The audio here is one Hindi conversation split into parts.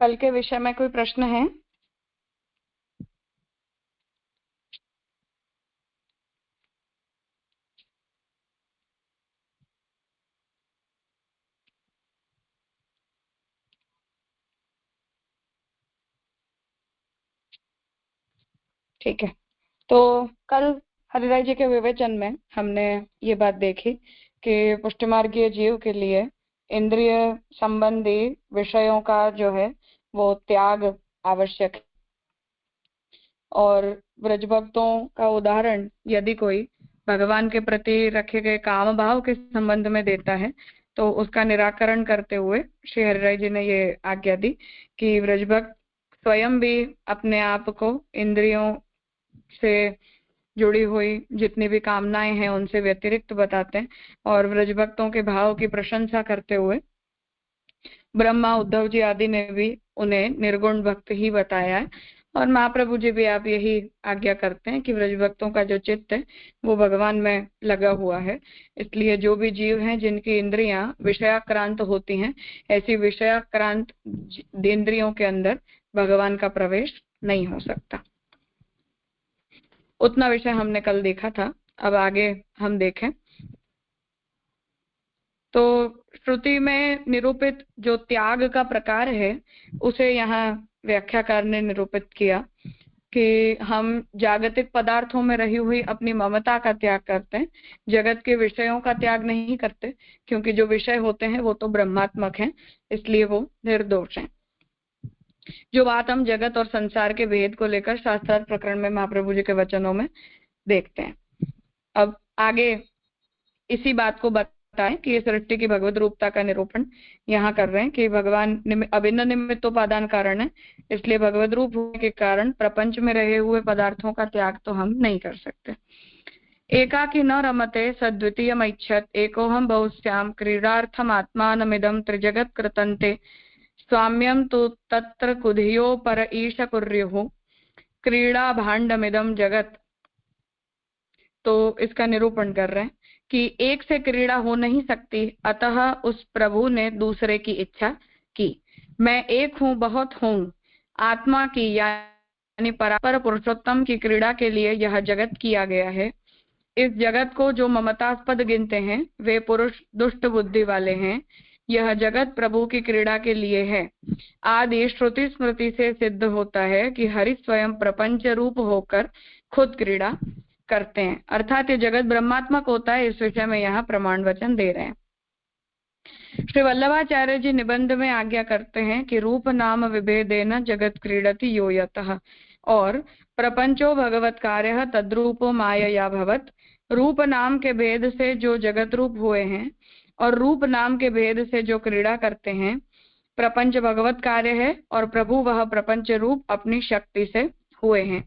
कल के विषय में कोई प्रश्न है? ठीक है, तो कल हरिराय जी के विवेचन में हमने ये बात देखी कि पुष्टिमार्गीय जीव के लिए इंद्रिय संबंधी विषयों का जो है वो त्याग आवश्यक है। और ब्रज भक्तों का उदाहरण यदि कोई भगवान के प्रति रखे गए काम भाव के संबंध में देता है तो उसका निराकरण करते हुए श्री हरिराय जी ने ये आज्ञा दी कि ब्रजभक्त स्वयं भी अपने आप को इंद्रियों से जुड़ी हुई जितनी भी कामनाएं हैं उनसे व्यतिरिक्त बताते हैं और ब्रजभक्तों के भाव की प्रशंसा करते हुए ब्रह्मा उद्धव जी आदि ने भी उन्हें निर्गुण भक्त ही बताया है। और महाप्रभु जी भी आप यही आज्ञा करते हैं कि ब्रज भक्तों का जो चित्त है वो भगवान में लगा हुआ है। इसलिए जो भी जीव हैं जिनकी इंद्रियां विषयाक्रांत होती हैं, ऐसी विषयाक्रांत इंद्रियों के अंदर भगवान का प्रवेश नहीं हो सकता। उतना विषय हमने कल देखा था। अब आगे हम देखें तो श्रुति में निरूपित जो त्याग का प्रकार है उसे यहाँ व्याख्याकार ने निरूपित किया कि हम जागतिक पदार्थों में रही हुई अपनी ममता का त्याग करते हैं, जगत के विषयों का त्याग नहीं करते, क्योंकि जो विषय होते हैं वो तो ब्रह्मात्मक हैं, इसलिए वो निर्दोष हैं। जो बात हम जगत और संसार के भेद को लेकर शास्त्रार्थ प्रकरण में महाप्रभु जी के वचनों में देखते हैं। अब आगे इसी बात को बताएं कि सृष्टि की भगवत रूपता का निरूपण यहाँ कर रहे हैं कि भगवान अभिन्न निमित्तोपादान कारण है, इसलिए भगवत रूप होने के कारण प्रपंच में रहे हुए पदार्थों का त्याग तो हम नहीं कर सकते। एकाकी न रमते सद्वितीयमैच्छत् एकोहम बहुश्याम क्रीडार्थम आत्मानमिदं त्रिजगत् कृतन्ते स्वाम्यं तु तत्र कुधियो पर ईश कुर्युः क्रीड़ा भाण्डमिदं जगत। तो इसका निरूपण कर रहे हैं कि एक से क्रीड़ा हो नहीं सकती, अतः उस प्रभु ने दूसरे की इच्छा की। मैं एक हूँ बहुत हूँ आत्मा की यानी परापर पुरुषोत्तम की क्रीड़ा के लिए यह जगत किया गया है। इस जगत को जो ममतास्पद गिनते हैं वे पुरुष दुष्ट बुद्धि वाले हैं। यह जगत प्रभु की क्रीड़ा के लिए है। आदि श्रुति स्मृति से सिद्ध होता है कि हरि स्वयं प्रपंच रूप होकर खुद क्रीड़ा करते हैं, अर्थात ये जगत ब्रह्मात्मक होता है। इस विषय में यहाँ प्रमाण वचन दे रहे हैं। श्री वल्लभाचार्य जी निबंध में आज्ञा करते हैं कि रूप नाम विभेदेन जगत क्रीडति यो यतः और प्रपंचो भगवत कार्य तद्रूपो मायया भवत। रूप नाम के भेद से जो जगत रूप हुए हैं और रूप नाम के भेद से जो क्रीड़ा करते हैं, प्रपंच भगवत कार्य है और प्रभु वह प्रपंच रूप अपनी शक्ति से हुए हैं।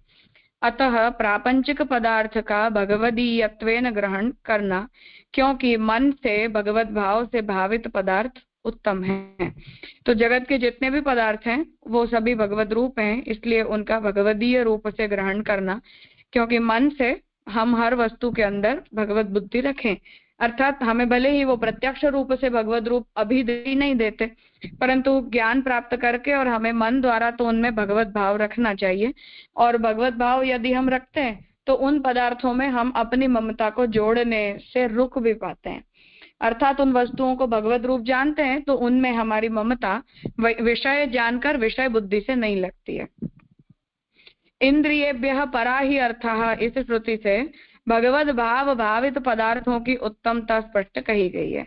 अतः प्रापंचिक पदार्थ का भगवदीयत्वेन ग्रहण करना, क्योंकि मन से भगवत भाव से भावित पदार्थ उत्तम है। तो जगत के जितने भी पदार्थ हैं वो सभी भगवत रूप हैं, इसलिए उनका भगवदीय रूप से ग्रहण करना, क्योंकि मन से हम हर वस्तु के अंदर भगवत बुद्धि रखें, अर्थात हमें भले ही वो प्रत्यक्ष रूप से भगवत रूप अभी नहीं देते, परंतु ज्ञान प्राप्त करके और हमें मन द्वारा तो उनमें भगवत भाव रखना चाहिए। और भगवत भाव यदि हम रखते हैं तो उन पदार्थों में हम अपनी ममता को जोड़ने से रुक भी पाते हैं, अर्थात उन वस्तुओं को भगवत रूप जानते हैं तो उनमें हमारी ममता विषय जानकर विषय बुद्धि से नहीं लगती है। इंद्रियेभ्यः परा ही अर्थः, इस श्रुति से भगवत भाव भावित पदार्थों की उत्तमता स्पष्ट कही गई है।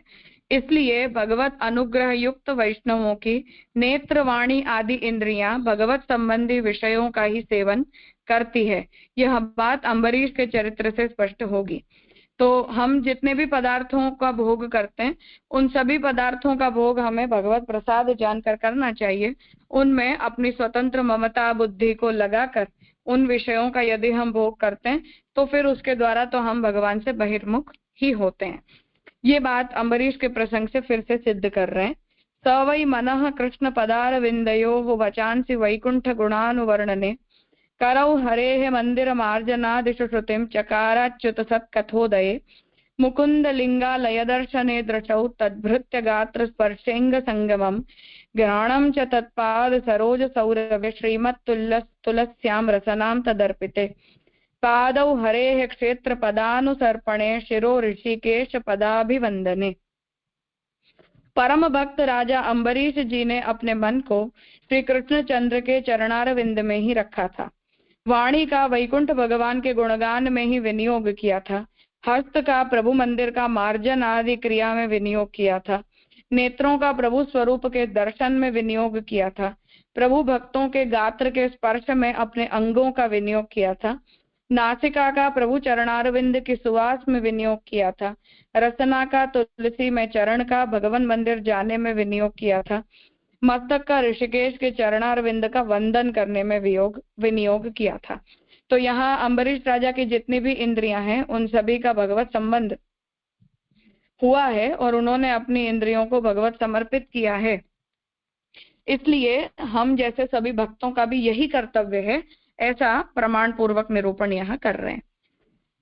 इसलिए भगवत अनुग्रह युक्त वैष्णवों की नेत्र वाणी आदि इंद्रियां भगवत संबंधी विषयों का ही सेवन करती है। यह बात अम्बरीश के चरित्र से स्पष्ट होगी। तो हम जितने भी पदार्थों का भोग करते हैं उन सभी पदार्थों का भोग हमें भगवत प्रसाद जानकर करना चाहिए। उनमें अपनी स्वतंत्र ममता बुद्धि को लगाकर उन विषयों का यदि हम भोग करते हैं तो फिर उसके द्वारा तो हम भगवान से बहिर्मुख ही होते हैं। ये बात अम्बरीश के प्रसंग से फिर से सिद्ध कर रहे हैं। स वै मनः कृष्ण पदार विंदयो वचांसि वैकुंठ गुणानुवर्णने करौ हरेः मंदिर मार्जनादिषु श्रुतिं चकाराच्युत सत्कथोदये मुकुंद लिंगालय दर्शने दृशौ तद्भृत्य गात्र स्पर्शेंग संगमम् ग्रहणं च तत्पाद सरोज सौरभ्य श्रीमत् तुलस्यां रसनां तदर्पिते पादौ हरेः क्षेत्र पदानुसर्पणे शिरो ऋषिकेश पदाभिवंदने। परम भक्त राजा अम्बरीश जी ने अपने मन को श्री कृष्णचंद्र के चरणारविंद में ही रखा था। वाणी का वैकुंठ भगवान के गुणगान में ही विनियोग किया था। हस्त का प्रभु मंदिर का मार्जन आदि क्रिया में विनियोग किया था। नेत्रों का प्रभु स्वरूप के दर्शन में विनियोग किया था। प्रभु भक्तों के गात्र के स्पर्श में अपने अंगों का विनियोग किया था। नासिका का प्रभु चरणारविंद की सुवास में विनियोग किया था। रसना का तुलसी में चरण का भगवान मंदिर जाने में विनियोग किया था। मस्तक का ऋषिकेश के चरणारविंद का वंदन करने में विनियोग किया था। तो यहाँ अम्बरीश राजा की जितनी भी इंद्रियां हैं उन सभी का भगवत संबंध हुआ है और उन्होंने अपनी इंद्रियों को भगवत समर्पित किया है। इसलिए हम जैसे सभी भक्तों का भी यही कर्तव्य है, ऐसा प्रमाण पूर्वक निरूपण यहाँ कर रहे हैं।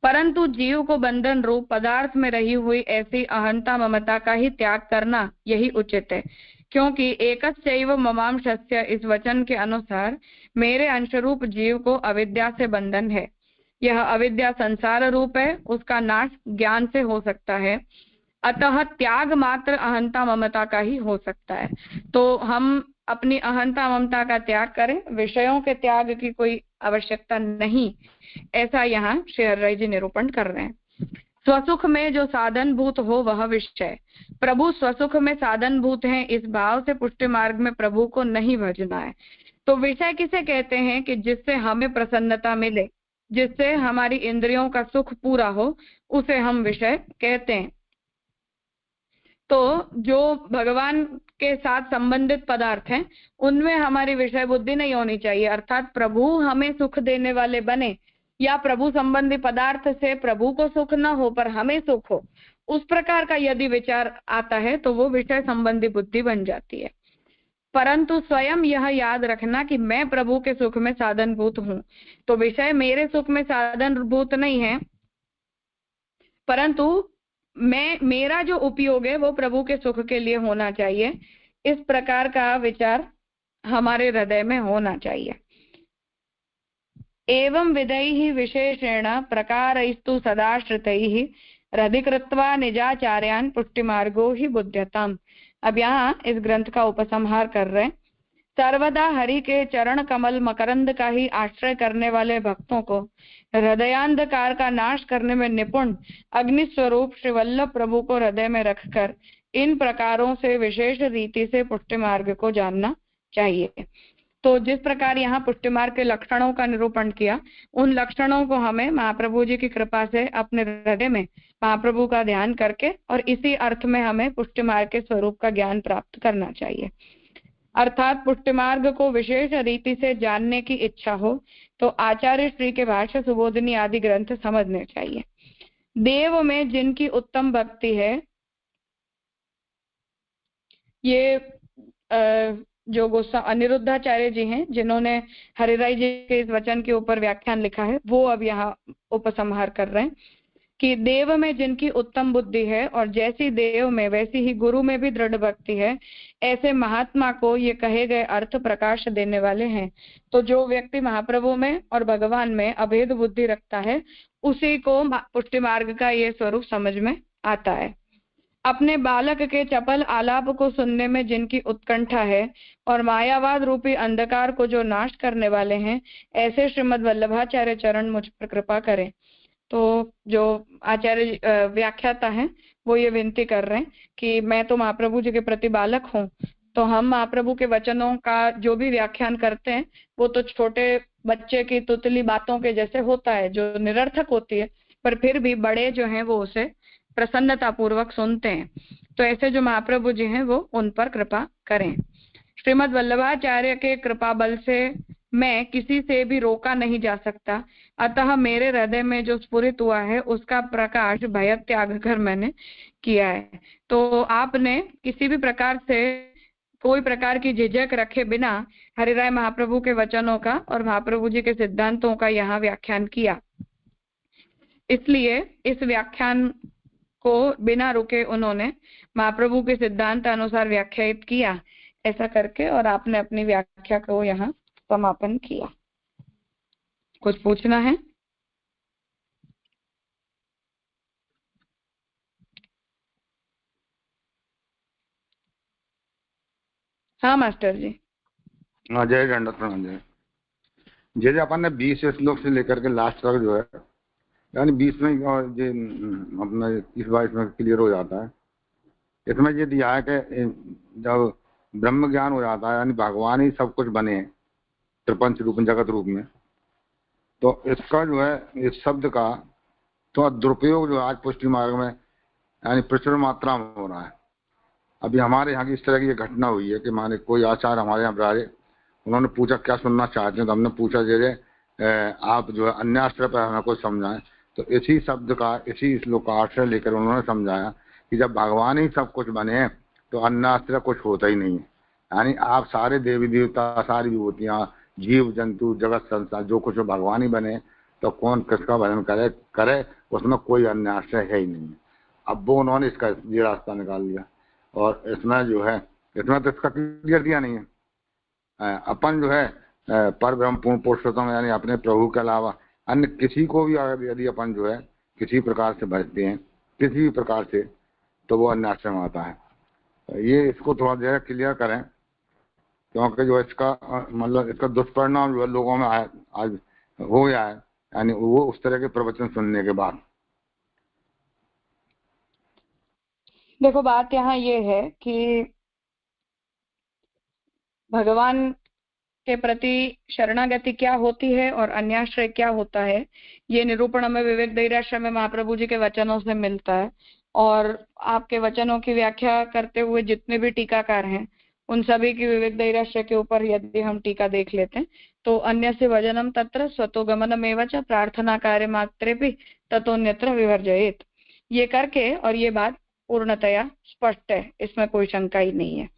परंतु जीव को बंधन रूप पदार्थ में रही हुई ऐसी अहंता ममता का ही त्याग करना यही उचित है, क्योंकि एकस्यैव ममांशस्य इस वचन के अनुसार मेरे अंशरूप जीव को अविद्या से बंधन है। यह अविद्या संसार रूप है, उसका नाश ज्ञान से हो सकता है, अतः त्याग मात्र अहंता ममता का ही हो सकता है। तो हम अपनी अहंता ममता का त्याग करें, विषयों के त्याग की कोई आवश्यकता नहीं, ऐसा यहाँ श्री हरिराय जी निरूपण कर रहे हैं। स्वसुख में जो साधन भूत हो वह विषय, प्रभु स्वसुख में साधन भूत हैं, इस भाव से पुष्टि मार्ग में प्रभु को नहीं भजना है। तो विषय किसे कहते हैं कि जिससे हमें प्रसन्नता मिले, जिससे हमारी इंद्रियों का सुख पूरा हो, उसे हम विषय कहते हैं। तो जो भगवान के साथ संबंधित पदार्थ हैं उनमें हमारी विषय बुद्धि नहीं होनी चाहिए, अर्थात प्रभु हमें सुख देने वाले बने या प्रभु संबंधी पदार्थ से प्रभु को सुख न हो पर हमें सुख हो, उस प्रकार का यदि विचार आता है तो वो विषय संबंधी बुद्धि बन जाती है। परंतु स्वयं यह याद रखना कि मैं प्रभु के सुख में साधन भूत हूं, तो विषय मेरे सुख में साधन भूत नहीं है, परंतु मेरा जो उपयोग है वो प्रभु के सुख के लिए होना चाहिए। इस प्रकार का विचार हमारे हृदय में होना चाहिए। एवं विधैः विशेषेण प्रकारैस्तु सदाश्रितैः हृदि कृत्वा निजाचार्यान् पुष्टिमार्गो हि बुध्यताम्। अब यहाँ इस ग्रंथ का उपसंहार कर रहे हैं। सर्वदा हरि के चरण कमल मकरंद का ही आश्रय करने वाले भक्तों को हृदयांधकार का नाश करने में निपुण अग्नि स्वरूप श्री वल्लभ प्रभु को हृदय में रखकर इन प्रकारों से विशेष रीति से पुष्टि मार्ग को जानना चाहिए। तो जिस प्रकार यहाँ पुष्टि मार्ग के लक्षणों का निरूपण किया, उन लक्षणों को हमें महाप्रभु जी की कृपा से अपने हृदय में महाप्रभु का ध्यान करके और इसी अर्थ में हमें पुष्टि मार्ग के स्वरूप का ज्ञान प्राप्त करना चाहिए। अर्थात पुष्टि मार्ग को विशेष रीति से जानने की इच्छा हो तो आचार्य श्री के भाष्य सुबोधिनी आदि ग्रंथ समझने चाहिए। देव में जिनकी उत्तम भक्ति है, ये जो गोस्वामी अनिरुद्धाचार्य जी हैं जिन्होंने हरिराय जी के इस वचन के ऊपर व्याख्यान लिखा है, वो अब यहाँ उपसंहार कर रहे हैं कि देव में जिनकी उत्तम बुद्धि है और जैसी देव में वैसी ही गुरु में भी दृढ़ भक्ति है, ऐसे महात्मा को ये कहे गए अर्थ प्रकाश देने वाले हैं। तो जो व्यक्ति महाप्रभु में और भगवान में अभेद बुद्धि रखता है उसी को पुष्टि मार्ग का ये स्वरूप समझ में आता है। अपने बालक के चपल आलाप को सुनने में जिनकी उत्कंठा है और मायावाद रूपी अंधकार को जो नाश करने वाले हैं, ऐसे श्रीमद् वल्लभाचार्य चरण मुझ पर कृपा करें। तो जो आचार्य व्याख्याता हैं वो ये विनती कर रहे हैं कि मैं तो महाप्रभु जी के प्रति बालक हूँ, तो हम महाप्रभु के वचनों का जो भी व्याख्यान करते हैं वो तो छोटे बच्चे की तुतली बातों के जैसे होता है, जो निरर्थक होती है, पर फिर भी बड़े जो हैं वो उसे प्रसन्नता पूर्वक सुनते हैं। तो ऐसे जो महाप्रभु जी हैं वो उन पर कृपा करें। श्रीमद् वल्लभाचार्य के कृपा बल से मैं किसी से भी रोका नहीं जा सकता, अतः मेरे हृदय में जो स्फुरित हुआ है उसका प्रकाश भय त्याग कर मैंने किया है। तो आपने किसी भी प्रकार से कोई प्रकार की झिझक रखे बिना हरिराय महाप्रभु के वचनों का और महाप्रभु जी के सिद्धांतों का यहाँ व्याख्यान किया। इसलिए इस व्याख्यान को बिना रुके उन्होंने महाप्रभु के सिद्धांत अनुसार व्याख्यायित किया ऐसा करके और आपने अपनी व्याख्या को यहाँ समापन किया। कुछ पूछना है? हाँ मास्टर जी। हाँ, जय दंडवत प्रणाम। जैसे अपन ने 20 श्लोक से लेकर के लास्ट तक जो है, यानी 20 में और ये अपना 21-22 में क्लियर हो जाता है। इसमें ये दिया है कि जब ब्रह्म ज्ञान हो जाता है, यानी भगवान ही सब कुछ बने हैं प्रपंच रूप में, जगत रूप में, तो इसका जो है इस शब्द का तो दुरुपयोग जो आज पुष्टि मार्ग में यानी प्रचुर मात्रा में हो रहा है। अभी हमारे यहाँ की इस तरह की घटना हुई है कि माने कोई आचार्य हमारे यहाँ बुलाए, उन्होंने पूछा क्या सुनना चाहते हैं, तो हमने पूछा जैसे आप जो है अन्याश्रय पर हमें कुछ समझाएं। तो इसी शब्द का, इसी श्लोक का आश्रय लेकर उन्होंने समझाया कि जब भगवान ही सब कुछ बने तो अन्याश्रय कुछ होता ही नहीं है। यानी आप सारे देवी देवता, सारी विभूतियाँ, जीव जंतु, जगत संसार, जो कुछ भगवान ही बने, तो कौन किसका भजन करे उसमें कोई अन्याश्रय है ही नहीं। अब वो उन्होंने इसका ये रास्ता निकाल लिया, और इसमें जो है, इसमें तो इसका क्लियर दिया नहीं है। अपन जो है पर ब्रह्म पूर्ण पुरुषोत्तम यानी अपने प्रभु के अलावा अन्य किसी को भी यदि अपन जो है किसी प्रकार से भजते हैं, किसी भी प्रकार से, तो वो अन्याश्रय में आता है। ये इसको थोड़ा जो है क्लियर करें, क्योंकि जो इसका मतलब इसका दुष्परिणाम जो है लोगों में आज हो गया है, यानी वो उस तरह के प्रवचन सुनने के बाद। देखो बात यहाँ ये है कि भगवान के प्रति शरणागति क्या होती है और अन्याश्रय क्या होता है, ये निरूपण हमें विवेक धैर्याश्रय में महाप्रभु जी के वचनों से मिलता है। और आपके वचनों की व्याख्या करते हुए जितने भी टीकाकार हैं, उन सभी की विवेक धैर्याश्रय के ऊपर यदि हम टीका देख लेते हैं तो अन्य से वजनम तत्र स्वतो गमनमेव च प्रार्थना कार्य मात्रे भी ततोन्यत्र विवर्जयेत, ये करके, और ये बात पूर्णतया स्पष्ट है, इसमें कोई शंका ही नहीं है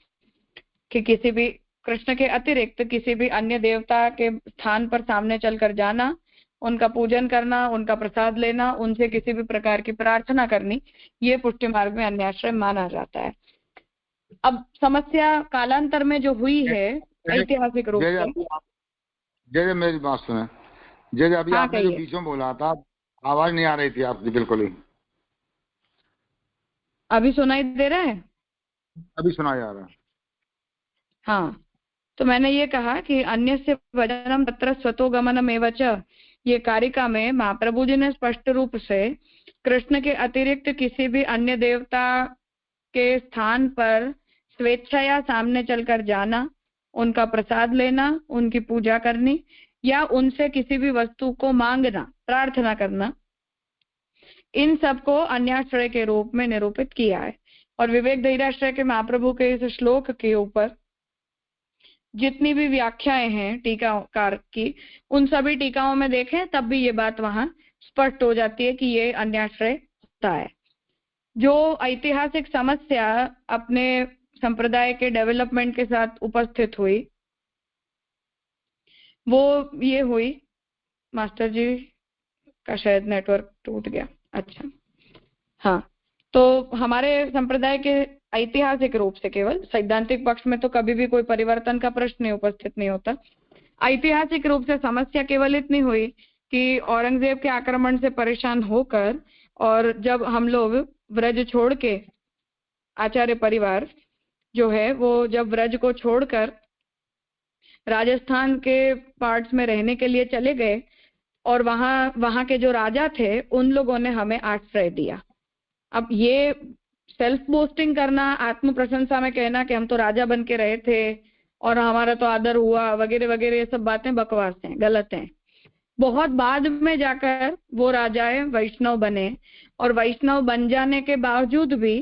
कि किसी भी कृष्ण के अतिरिक्त किसी भी अन्य देवता के स्थान पर सामने चलकर जाना, उनका पूजन करना, उनका प्रसाद लेना, उनसे किसी भी प्रकार की प्रार्थना करनी, ये पुष्टि मार्ग में अन्याश्रय माना जाता है। अब समस्या कालांतर में जो हुई है ऐतिहासिक रूप से, जय मेरी बात सुने, जय अभी आपने जो बीच में बोला था, आवाज नहीं आ रही थी आपकी बिल्कुल ही। अभी सुनाई दे रहा है? अभी सुनाई आ रहा है। हाँ, तो मैंने ये कहा कि अन्य से वचनम तत्र स्वतो गमनमेव च, ये कारिका में महाप्रभु जी ने स्पष्ट रूप से कृष्ण के अतिरिक्त किसी भी अन्य देवता के स्थान पर स्वेच्छया सामने चलकर जाना, उनका प्रसाद लेना, उनकी पूजा करनी या उनसे किसी भी वस्तु को मांगना, प्रार्थना करना, इन सबको अन्याश्रय के रूप में निरूपित किया है। और विवेक धैर्याश्रय के महाप्रभु के इस श्लोक के ऊपर जितनी भी व्याख्याएं हैं टीकाकार की, उन सभी टीकाओं में देखें तब भी ये बात वहां स्पष्ट हो जाती है कि ये अन्याश्रय होता है। जो ऐतिहासिक समस्या अपने संप्रदाय के डेवलपमेंट के साथ उपस्थित हुई, वो ये हुई, मास्टर जी का शायद नेटवर्क टूट गया। अच्छा, हाँ, तो हमारे संप्रदाय के ऐतिहासिक रूप से, केवल सैद्धांतिक पक्ष में तो कभी भी कोई परिवर्तन का प्रश्न नहीं उपस्थित नहीं होता, ऐतिहासिक रूप से समस्या केवल इतनी हुई कि औरंगजेब के आक्रमण से परेशान होकर, और जब हम लोग व्रज छोड़ के, आचार्य परिवार जो है वो जब व्रज को छोड़कर राजस्थान के पार्ट्स में रहने के लिए चले गए, और वहां के जो राजा थे उन लोगों ने हमें आश्रय दिया। अब ये सेल्फ बोस्टिंग करना, आत्म प्रशंसा में कहना कि हम तो राजा बन के रहे थे और हमारा तो आदर हुआ वगैरह वगैरह, ये सब बातें बकवास हैं, गलत हैं। बहुत बाद में जाकर वो राजाएं वैष्णव बने, और वैष्णव बन जाने के बावजूद भी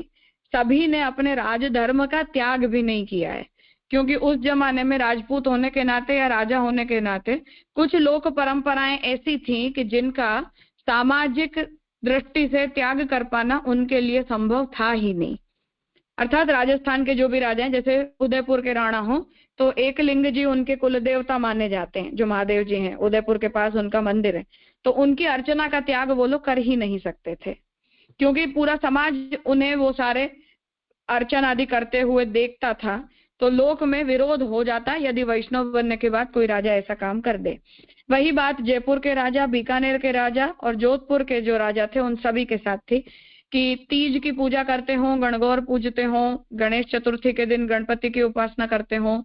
सभी ने अपने राजधर्म का त्याग भी नहीं किया है, क्योंकि उस जमाने में राजपूत होने के नाते या राजा होने के नाते कुछ लोक परंपराएं ऐसी थी कि जिनका सामाजिक दृष्टि से त्याग कर पाना उनके लिए संभव था ही नहीं। अर्थात राजस्थान के जो भी राजा हैं, जैसे उदयपुर के राणा हो तो एकलिंग जी उनके कुल देवता माने जाते हैं, जो महादेव जी हैं, उदयपुर के पास उनका मंदिर है, तो उनकी अर्चना का त्याग वो लोग कर ही नहीं सकते थे, क्योंकि पूरा समाज उन्हें वो सारे अर्चना आदि करते हुए देखता था। तो लोक में विरोध हो जाता यदि वैष्णव बनने के बाद कोई राजा ऐसा काम कर दे। वही बात जयपुर के राजा, बीकानेर के राजा और जोधपुर के जो राजा थे उन सभी के साथ थी कि तीज की पूजा करते हो, गणगौर पूजते हो, गणेश चतुर्थी के दिन गणपति की उपासना करते हो,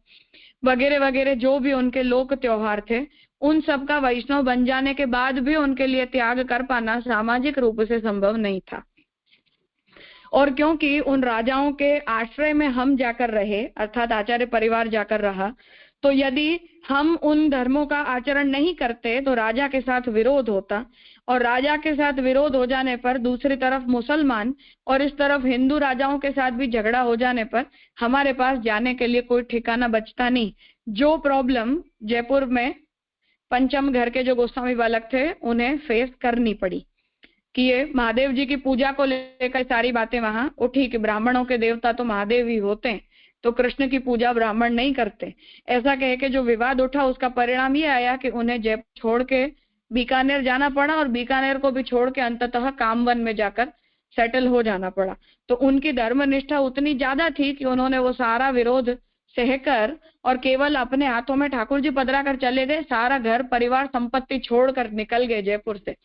वगैरह वगैरह जो भी उनके लोक त्योहार थे, उन सब का वैष्णव बन जाने के बाद भी उनके लिए त्याग कर पाना सामाजिक रूप से संभव नहीं था। और क्योंकि उन राजाओं के आश्रय में हम जाकर रहे, अर्थात आचार्य परिवार जाकर रहा, तो यदि हम उन धर्मों का आचरण नहीं करते तो राजा के साथ विरोध होता, और राजा के साथ विरोध हो जाने पर दूसरी तरफ मुसलमान और इस तरफ हिंदू राजाओं के साथ भी झगड़ा हो जाने पर हमारे पास जाने के लिए कोई ठिकाना बचता नहीं। जो प्रॉब्लम जयपुर में पंचम घर के जो गोस्वामी बालक थे उन्हें फेस करनी पड़ी कि ये महादेव जी की पूजा को लेकर सारी बातें वहां उठी कि ब्राह्मणों के देवता तो महादेव ही होते हैं, तो कृष्ण की पूजा ब्राह्मण नहीं करते। ऐसा कह के जो विवाद उठा उसका परिणाम ये आया कि उन्हें जयपुर छोड़ के बीकानेर जाना पड़ा, और बीकानेर को भी छोड़ के अंततः कामवन में जाकर सेटल हो जाना पड़ा। तो उनकी धर्मनिष्ठा उतनी ज्यादा थी कि उन्होंने वो सारा विरोध सहकर और केवल अपने हाथों में ठाकुर जी पधरा कर चले गए, सारा घर परिवार संपत्ति छोड़कर निकल गए जयपुर से।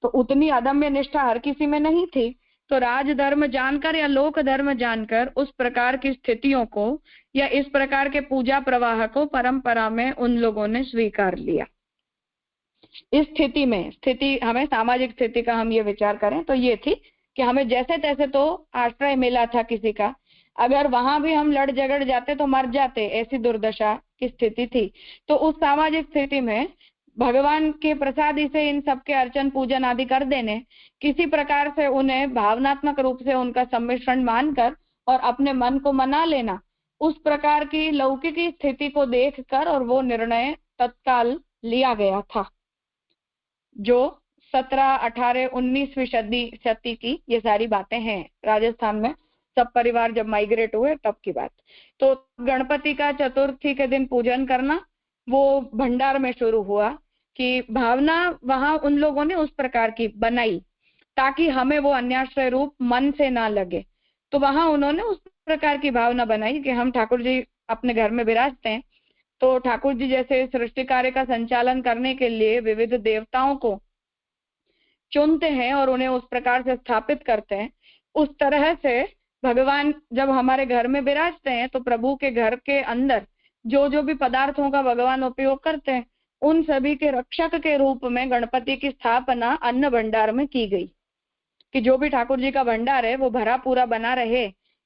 तो उतनी अदम्य निष्ठा हर किसी में नहीं थी। तो राजधर्म जानकर या लोक धर्म जानकर उस प्रकार की स्थितियों को या इस प्रकार के पूजा प्रवाह को परंपरा में उन लोगों ने स्वीकार लिया। इस स्थिति में, स्थिति हमें सामाजिक स्थिति का हम ये विचार करें तो ये थी कि हमें जैसे तैसे तो आश्रय मिला था किसी का, अगर वहां भी हम लड़ झगड़ जाते तो मर जाते, ऐसी दुर्दशा की स्थिति थी। तो उस सामाजिक स्थिति में भगवान के प्रसादी से इन सबके अर्चन पूजन आदि कर देने, किसी प्रकार से उन्हें भावनात्मक रूप से उनका सम्मिश्रण मानकर और अपने मन को मना लेना, उस प्रकार की लौकिकी स्थिति को देखकर और वो निर्णय तत्काल लिया गया था। जो 17, 18, 19वीं सदी की ये सारी बातें हैं। राजस्थान में सब परिवार जब माइग्रेट हुए तब की बात। तो गणपति का चतुर्थी के दिन पूजन करना वो भंडार में शुरू हुआ कि भावना वहां उन लोगों ने उस प्रकार की बनाई ताकि हमें वो अन्याश्रय रूप मन से ना लगे। तो वहां उन्होंने उस प्रकार की भावना बनाई कि हम ठाकुर जी अपने घर में विराजते हैं, तो ठाकुर जी जैसे सृष्टि कार्य का संचालन करने के लिए विविध देवताओं को चुनते हैं और उन्हें उस प्रकार से स्थापित करते हैं, उस तरह से भगवान जब हमारे घर में विराजते हैं तो प्रभु के घर के अंदर जो जो भी पदार्थों का भगवान उपयोग करते हैं उन सभी के रक्षक के रूप में गणपति की स्थापना अन्न भंडार में की गई कि जो भी ठाकुर जी का भंडार है वो भरा पूरा बना रहे।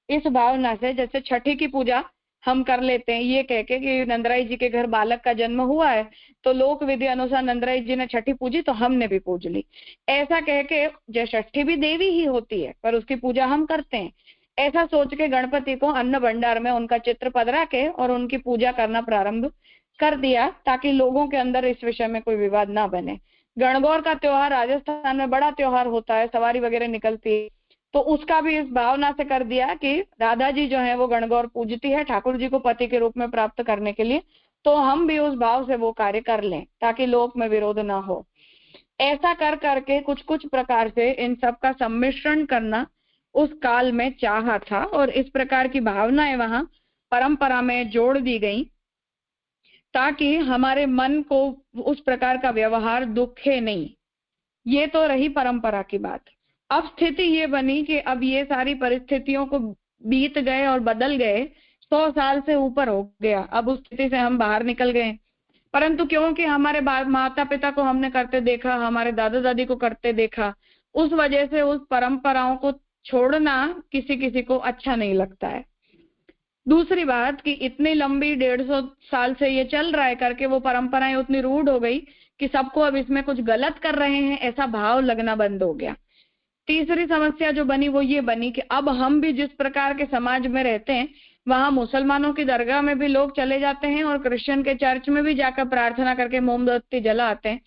इस भावना से जैसे छठी की पूजा हम कर लेते हैं ये कह के कि नंदराई जी के घर बालक का जन्म हुआ है तो लोक विधि अनुसार नंदराई जी ने छठी पूजी तो हमने भी पूज ली, ऐसा कह के जो छठी भी देवी ही होती है पर उसकी पूजा हम करते हैं, ऐसा सोच के गणपति को अन्न भंडार में उनका चित्र पधरा के और उनकी पूजा करना प्रारंभ कर दिया ताकि लोगों के अंदर इस विषय में कोई विवाद ना बने। गणगौर का त्योहार राजस्थान में बड़ा त्योहार होता है, सवारी वगैरह निकलती है, तो उसका भी इस भावना से कर दिया कि राधा जी जो है वो गणगौर पूजती है ठाकुर जी को पति के रूप में प्राप्त करने के लिए, तो हम भी उस भाव से वो कार्य कर लें ताकि लोक में विरोध ना हो। ऐसा कर करके कुछ कुछ प्रकार से इन सब का सम्मिश्रण करना उस काल में चाहा था और इस प्रकार की भावनाएं वहां परंपरा में जोड़ दी गई ताकि हमारे मन को उस प्रकार का व्यवहार दुखे नहीं। ये तो रही परंपरा की बात। अब स्थिति ये बनी कि अब ये सारी परिस्थितियों को बीत गए और बदल गए, 100 साल से ऊपर हो गया, अब उस स्थिति से हम बाहर निकल गए। परंतु क्योंकि हमारे माता पिता को हमने करते देखा, हमारे दादा दादी को करते देखा, उस वजह से उस परंपराओं को छोड़ना किसी किसी को अच्छा नहीं लगता है। दूसरी बात कि इतनी लंबी 150 साल से ये चल रहा है करके वो परंपराएं उतनी रूढ़ हो गई कि सबको अब इसमें कुछ गलत कर रहे हैं ऐसा भाव लगना बंद हो गया। तीसरी समस्या जो बनी वो ये बनी कि अब हम भी जिस प्रकार के समाज में रहते हैं वहां मुसलमानों की दरगाह में भी लोग चले जाते हैं और क्रिश्चियन के चर्च में भी जाकर प्रार्थना करके मोमबत्ती जलाते हैं।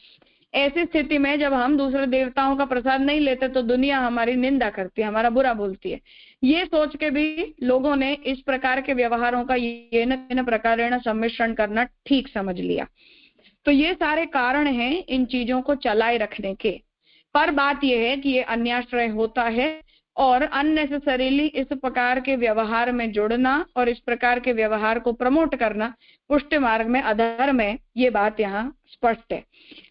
ऐसी स्थिति में जब हम दूसरे देवताओं का प्रसाद नहीं लेते तो दुनिया हमारी निंदा करती है, हमारा बुरा बोलती है। ये सोच के भी लोगों ने इस प्रकार के व्यवहारों का ये न प्रकार सम्मिश्रण करना ठीक समझ लिया। तो ये सारे कारण हैं इन चीजों को चलाए रखने के। पर बात यह है कि ये अन्याश्रय होता है और अननेसेसरीली इस प्रकार के व्यवहार में जुड़ना और इस प्रकार के व्यवहार को प्रमोट करना पुष्ट मार्ग में अधर्म है। ये बात यहाँ स्पष्ट है।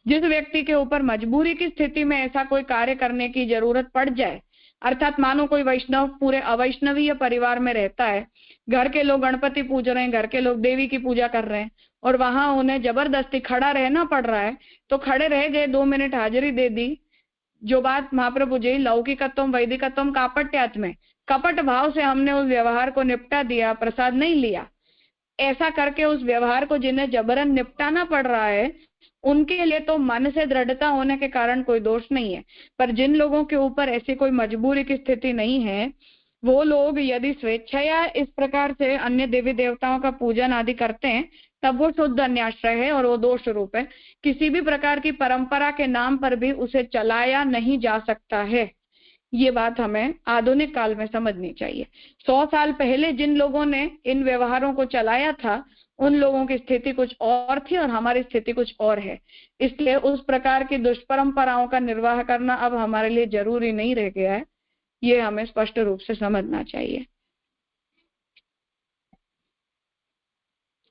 जिस व्यक्ति के ऊपर मजबूरी की स्थिति में ऐसा कोई कार्य करने की जरूरत पड़ जाए, अर्थात मानो कोई वैष्णव पूरे अवैष्णवीय परिवार में रहता है, घर के लोग गणपति पूज रहे हैं, घर के लोग देवी की पूजा कर रहे हैं और वहां उन्हें जबरदस्ती खड़ा रहना पड़ रहा है, तो खड़े रह गए, 2 मिनट हाजिरी दे दी। जो बात महाप्रभु जी लौकिकत्व वैदिकत्व कापट्यात्म, कपट भाव से हमने उस व्यवहार को निपटा दिया, प्रसाद नहीं लिया, ऐसा करके उस व्यवहार को जिन्हें जबरन निपटाना पड़ रहा है उनके लिए तो मन से दृढ़ता होने के कारण कोई दोष नहीं है। पर जिन लोगों के ऊपर ऐसी कोई मजबूरी की स्थिति नहीं है, वो लोग यदि स्वेच्छया इस प्रकार से अन्य देवी देवताओं का पूजन आदि करते हैं, तब वो शुद्ध अन्याश्रय है और वो दोष रूप है। किसी भी प्रकार की परंपरा के नाम पर भी उसे चलाया नहीं जा सकता है। ये बात हमें आधुनिक काल में समझनी चाहिए। 100 साल पहले जिन लोगों ने इन व्यवहारों को चलाया था, उन लोगों की स्थिति कुछ और थी और हमारी स्थिति कुछ और है। इसलिए उस प्रकार की दुष्परंपराओं का निर्वाह करना अब हमारे लिए जरूरी नहीं रह गया है। ये हमें स्पष्ट रूप से समझना चाहिए।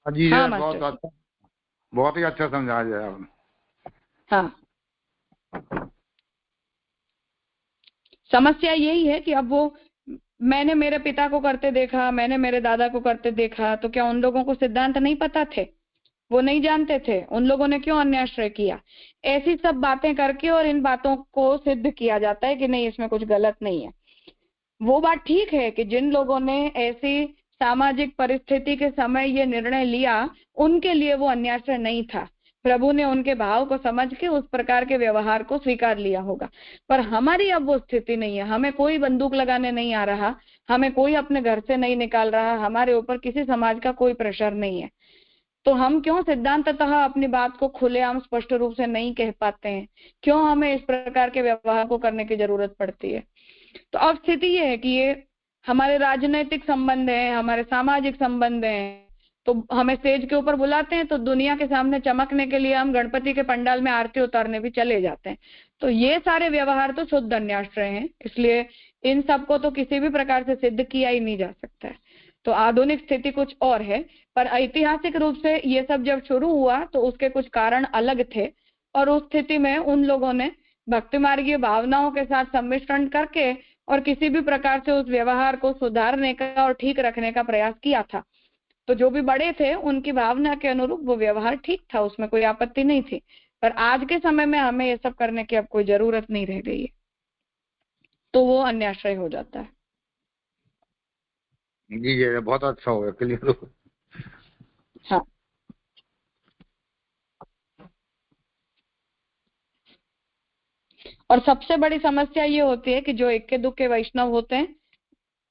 जी हाँ, बहुत ही अच्छा समझाया आपने। हाँ, समस्या यही है कि अब वो मैंने मेरे पिता को करते देखा, मैंने मेरे दादा को करते देखा, तो क्या उन लोगों को सिद्धांत नहीं पता थे? वो नहीं जानते थे? उन लोगों ने क्यों अन्याश्रय किया? ऐसी सब बातें करके और इन बातों को सिद्ध किया जाता है कि नहीं, इसमें कुछ गलत नहीं है। वो बात ठीक है कि जिन लोगों ने ऐसी सामाजिक परिस्थिति के समय ये निर्णय लिया, उनके लिए वो अन्याश्रय नहीं था। प्रभु ने उनके भाव को समझ के उस प्रकार के व्यवहार को स्वीकार लिया होगा। पर हमारी अब वो स्थिति नहीं है। हमें कोई बंदूक लगाने नहीं आ रहा, हमें कोई अपने घर से नहीं निकाल रहा, हमारे ऊपर किसी समाज का कोई प्रेशर नहीं है, तो हम क्यों सिद्धांततः अपनी बात को खुलेआम स्पष्ट रूप से नहीं कह पाते हैं? क्यों हमें इस प्रकार के व्यवहार को करने की जरूरत पड़ती है? तो अब स्थिति ये है कि ये हमारे राजनीतिक संबंध है, हमारे सामाजिक संबंध है। तो हमें स्टेज के ऊपर बुलाते हैं तो दुनिया के सामने चमकने के लिए हम गणपति के पंडाल में आरती उतारने भी चले जाते हैं। तो ये सारे व्यवहार तो शुद्ध अन्याश्रय हैं, इसलिए इन सबको तो किसी भी प्रकार से सिद्ध किया ही नहीं जा सकता है। तो आधुनिक स्थिति कुछ और है, पर ऐतिहासिक रूप से ये सब जब शुरू हुआ तो उसके कुछ कारण अलग थे और उस स्थिति में उन लोगों ने भक्ति मार्गीय भावनाओं के साथ सम्मिश्रण करके और किसी भी प्रकार से उस व्यवहार को सुधारने का और ठीक रखने का प्रयास किया था। तो जो भी बड़े थे उनकी भावना के अनुरूप वो व्यवहार ठीक था, उसमें कोई आपत्ति नहीं थी। पर आज के समय में हमें ये सब करने की अब कोई जरूरत नहीं रह गई है, तो वो अन्याश्रय हो जाता है। जी ये बहुत अच्छा हो गया, क्लियर हो। हाँ, और सबसे बड़ी समस्या ये होती है कि जो इक्के दुक्के वैष्णव होते हैं,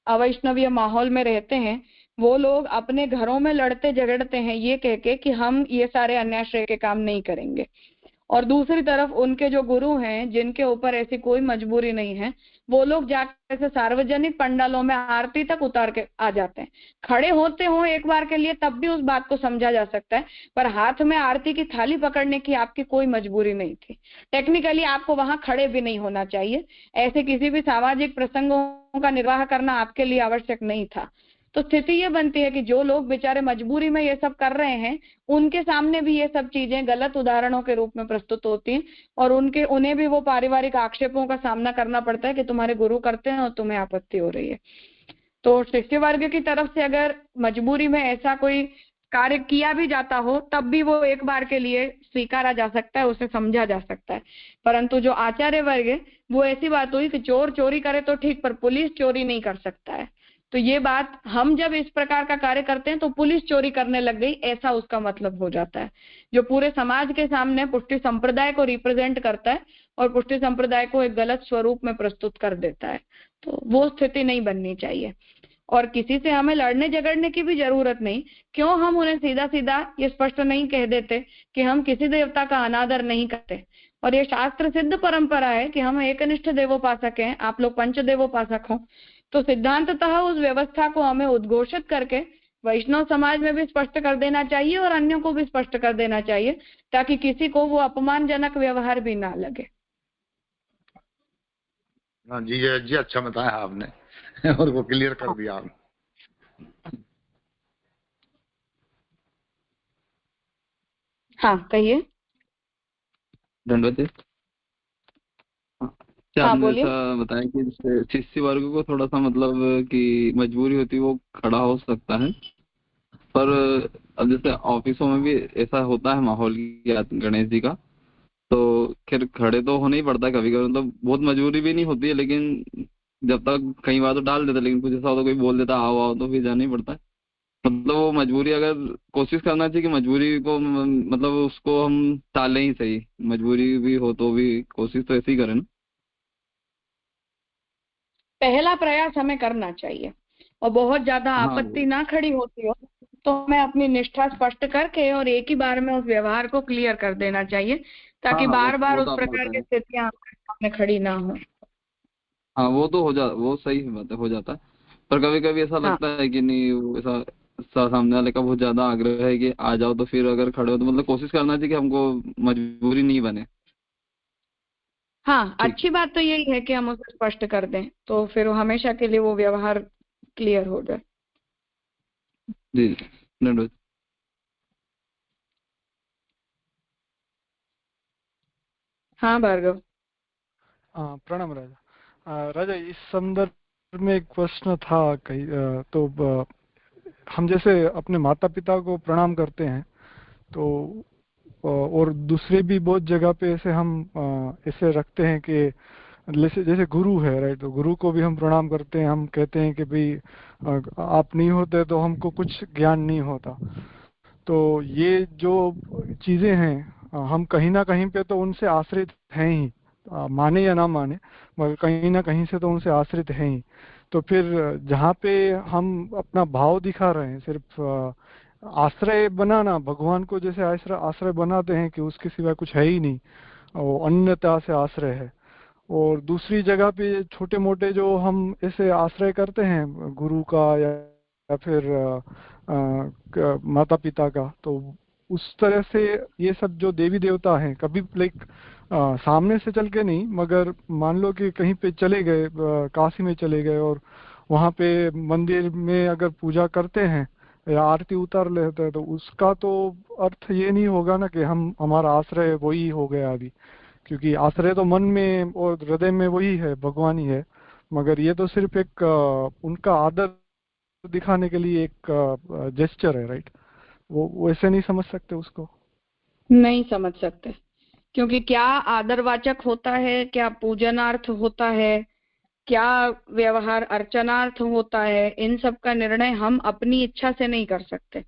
अवैष्णवीय माहौल में रहते हैं, वो लोग अपने घरों में लड़ते झगड़ते हैं ये कह के कि हम ये सारे अन्याश्रय के काम नहीं करेंगे, और दूसरी तरफ उनके जो गुरु हैं जिनके ऊपर ऐसी कोई मजबूरी नहीं है, वो लोग जाकर ऐसे सार्वजनिक पंडालों में आरती तक उतार के आ जाते हैं। खड़े होते हो एक बार के लिए तब भी उस बात को समझा जा सकता है, पर हाथ में आरती की थाली पकड़ने की आपकी कोई मजबूरी नहीं थी। टेक्निकली आपको वहां खड़े भी नहीं होना चाहिए, ऐसे किसी भी सामाजिक प्रसंगों का निर्वाह करना आपके लिए आवश्यक नहीं था। तो स्थिति ये बनती है कि जो लोग बेचारे मजबूरी में ये सब कर रहे हैं, उनके सामने भी ये सब चीजें गलत उदाहरणों के रूप में प्रस्तुत होती हैं और उन्हें भी वो पारिवारिक आक्षेपों का सामना करना पड़ता है कि तुम्हारे गुरु करते हैं और तुम्हें आपत्ति हो रही है। तो शिष्य वर्ग की तरफ से अगर मजबूरी में ऐसा कोई कार्य किया भी जाता हो तब भी वो एक बार के लिए स्वीकारा जा सकता है, उसे समझा जा सकता है। परंतु जो आचार्य वर्ग है वो ऐसी बात हुई कि चोर चोरी करे तो ठीक, पर पुलिस चोरी नहीं कर सकता है। तो ये बात, हम जब इस प्रकार का कार्य करते हैं तो पुलिस चोरी करने लग गई, ऐसा उसका मतलब हो जाता है, जो पूरे समाज के सामने पुष्टि संप्रदाय को रिप्रेजेंट करता है और पुष्टि संप्रदाय को एक गलत स्वरूप में प्रस्तुत कर देता है। तो वो स्थिति नहीं बननी चाहिए और किसी से हमें लड़ने झगड़ने की भी जरूरत नहीं। क्यों हम उन्हें सीधा सीधा ये स्पष्ट नहीं कह देते कि हम किसी देवता का अनादर नहीं करते? और ये शास्त्र सिद्ध परंपरा है कि हम एकनिष्ठ देवोपासक हैं, आप लोग पंच देवोपासक हो। तो सिद्धांततः उस व्यवस्था को हमें उद्घोषित करके वैष्णव समाज में भी स्पष्ट कर देना चाहिए और अन्यों को भी स्पष्ट कर देना चाहिए, ताकि किसी को वो अपमानजनक व्यवहार भी ना लगे। हाँ जी अच्छा बताया आपने और वो क्लियर कर दिया आपने। हाँ कहिए। दंडवत। क्या हाँ आपने बोलिए। ऐसा बताया कि जैसे शिष्य वर्ग को थोड़ा सा मतलब कि मजबूरी होती है, वो खड़ा हो सकता है, पर अब जैसे ऑफिसों में भी ऐसा होता है माहौल की गणेश जी का, तो खैर खड़े तो होना ही पड़ता है कभी कभी, मतलब बहुत मजबूरी भी नहीं होती है, लेकिन जब तक कई बार तो डाल देते, लेकिन कुछ ऐसा होता कोई बोल देता आओ आओ तो फिर जाना ही पड़ता है। मतलब वो मजबूरी, अगर कोशिश करना चाहिए कि मजबूरी को मतलब उसको हम टालें ही सही, मजबूरी भी हो तो भी कोशिश तो ऐसी ही करें ना। पहला प्रयास हमें करना चाहिए, और बहुत ज्यादा हाँ आपत्ति ना खड़ी होती हो तो हमें अपनी निष्ठा स्पष्ट करके और एक ही बार में उस व्यवहार को क्लियर कर देना चाहिए, हाँ ताकि हाँ, बार बार वो उस तो आपने प्रकार की बताया। स्थितियां हमारे सामने खड़ी ना हो। हाँ वो तो वो सही बात है, हो जाता है। पर कभी कभी ऐसा हाँ लगता है कि नहीं, वो ऐसा सामने वाले का बहुत ज्यादा आग्रह है कि आ जाओ, तो फिर अगर खड़े हो तो मतलब कोशिश करना चाहिए कि हमको मजबूरी नहीं बने। हाँ, ठीक। अच्छी बात तो यही है कि हम उसे स्पष्ट कर दें, तो फिर हमेशा के लिए वो व्यवहार क्लियर हो जाए। जी जी, धन्यवाद। हाँ भार्गव। प्रणाम राजा। राजा, इस संदर्भ में एक प्रश्न था कहीं हम जैसे अपने माता पिता को प्रणाम करते हैं, तो और दूसरे भी बहुत जगह पे ऐसे हम ऐसे रखते हैं कि जैसे जैसे गुरु है, राइट, तो गुरु को भी हम प्रणाम करते हैं, हम कहते हैं कि भाई आप नहीं होते तो हमको कुछ ज्ञान नहीं होता। तो ये जो चीजें हैं, हम कहीं ना कहीं पे तो उनसे आश्रित हैं ही, माने या ना माने, मगर कहीं ना कहीं से तो उनसे आश्रित हैं ही। तो फिर जहाँ पे हम अपना भाव दिखा रहे हैं, सिर्फ आश्रय बनाना, भगवान को जैसे आश्रय आश्रय बनाते हैं कि उसके सिवा कुछ है ही नहीं, वो अन्यता से आश्रय है। और दूसरी जगह पे छोटे मोटे जो हम ऐसे आश्रय करते हैं गुरु का या फिर माता पिता का, तो उस तरह से ये सब जो देवी देवता हैं, कभी लाइक सामने से चल के नहीं, मगर मान लो कि कहीं पे चले गए, काशी में चले गए और वहाँ पे मंदिर में अगर पूजा करते हैं या आरती उतार लेते हैं, तो उसका तो अर्थ ये नहीं होगा ना कि हम हमारा आश्रय वही हो गया अभी, क्योंकि आश्रय तो मन में और हृदय में वही है, भगवान ही है। मगर ये तो सिर्फ एक उनका आदर दिखाने के लिए एक जेस्चर है, राइट। वो वैसे नहीं समझ सकते उसको। नहीं समझ सकते, क्योंकि क्या आदरवाचक होता है, क्या पूजनार्थ होता है, क्या व्यवहार अर्चनार्थ होता है, इन सब का निर्णय हम अपनी इच्छा से नहीं कर सकते।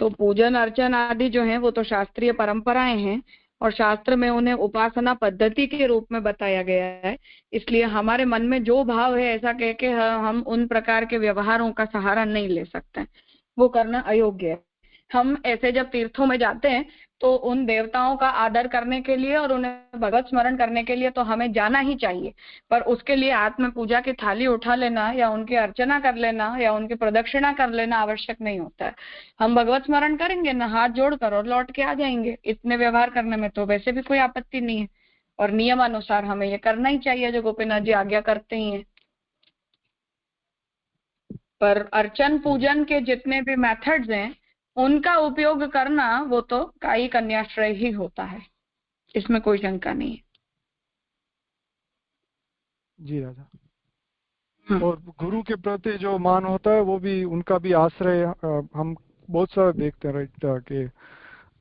तो पूजन अर्चन आदि जो है वो तो शास्त्रीय परंपराएं हैं, और शास्त्र में उन्हें उपासना पद्धति के रूप में बताया गया है। इसलिए हमारे मन में जो भाव है ऐसा कह के हम उन प्रकार के व्यवहारों का सहारा नहीं ले सकते, वो करना अयोग्य है। हम ऐसे जब तीर्थों में जाते हैं तो उन देवताओं का आदर करने के लिए और उन्हें भगवत स्मरण करने के लिए तो हमें जाना ही चाहिए, पर उसके लिए आत्म पूजा की थाली उठा लेना या उनकी अर्चना कर लेना या उनकी प्रदक्षिणा कर लेना आवश्यक नहीं होता है। हम भगवत स्मरण करेंगे ना, हाथ जोड़कर और लौट के आ जाएंगे। इतने व्यवहार करने में तो वैसे भी कोई आपत्ति नहीं है, और नियमानुसार हमें ये करना ही चाहिए जो गोपीनाथ जी आज्ञा करते ही हैं। पर अर्चन पूजन के जितने भी मेथड्स हैं उनका उपयोग करना वो तो कायी कन्याश्रय ही होता है, इसमें कोई शंका नहीं है। जी राजा। हाँ। और गुरु के प्रति जो मान होता है वो भी, उनका भी आश्रय हम बहुत सारा देखते हैं, राइट, कि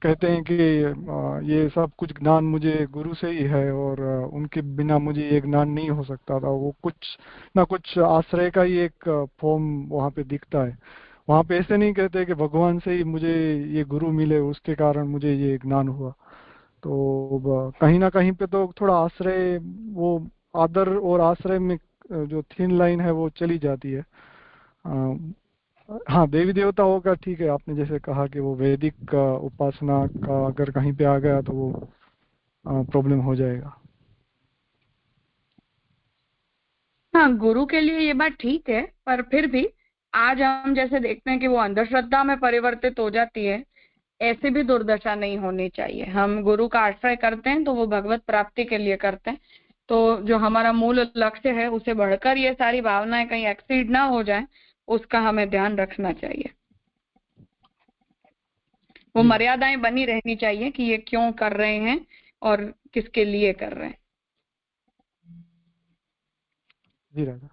कहते हैं कि ये सब कुछ ज्ञान मुझे गुरु से ही है, और उनके बिना मुझे ये ज्ञान नहीं हो सकता था। वो कुछ ना कुछ आश्रय का ही एक फॉर्म वहाँ पे दिखता है। वहाँ पे ऐसे नहीं कहते कि भगवान से ही मुझे ये गुरु मिले, उसके कारण मुझे ये ज्ञान हुआ। तो कहीं ना कहीं पे तो थोड़ा आश्रय, वो आदर और आश्रय में जो थिन लाइन है वो चली जाती है। हाँ, देवी देवताओं का ठीक है, आपने जैसे कहा कि वो वैदिक उपासना का अगर कहीं पे आ गया तो वो प्रॉब्लम हो जाएगा। हाँ, गुरु के लिए ये बात ठीक है, पर फिर भी आज हम जैसे देखते हैं कि वो अंधश्रद्धा में परिवर्तित हो जाती है, ऐसी भी दुर्दशा नहीं होनी चाहिए। हम गुरु का आश्रय करते हैं तो वो भगवत प्राप्ति के लिए करते हैं, तो जो हमारा मूल लक्ष्य है उसे बढ़कर ये सारी भावनाएं कहीं एक्सीड ना हो जाए, उसका हमें ध्यान रखना चाहिए। वो मर्यादाएं बनी रहनी चाहिए कि ये क्यों कर रहे हैं और किसके लिए कर रहे हैं। जी राजा।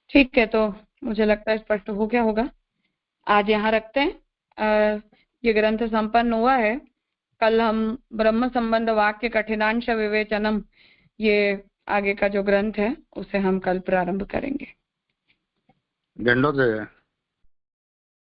ठीक है, तो मुझे लगता है स्पष्ट हो गया होगा। आज यहाँ रखते हैं। ये ग्रंथ संपन्न हुआ है। कल हम ब्रह्म संबंध वाक्य कठिनांश विवेचनम, ये आगे का जो ग्रंथ है उसे हम कल प्रारंभ करेंगे। दंडोत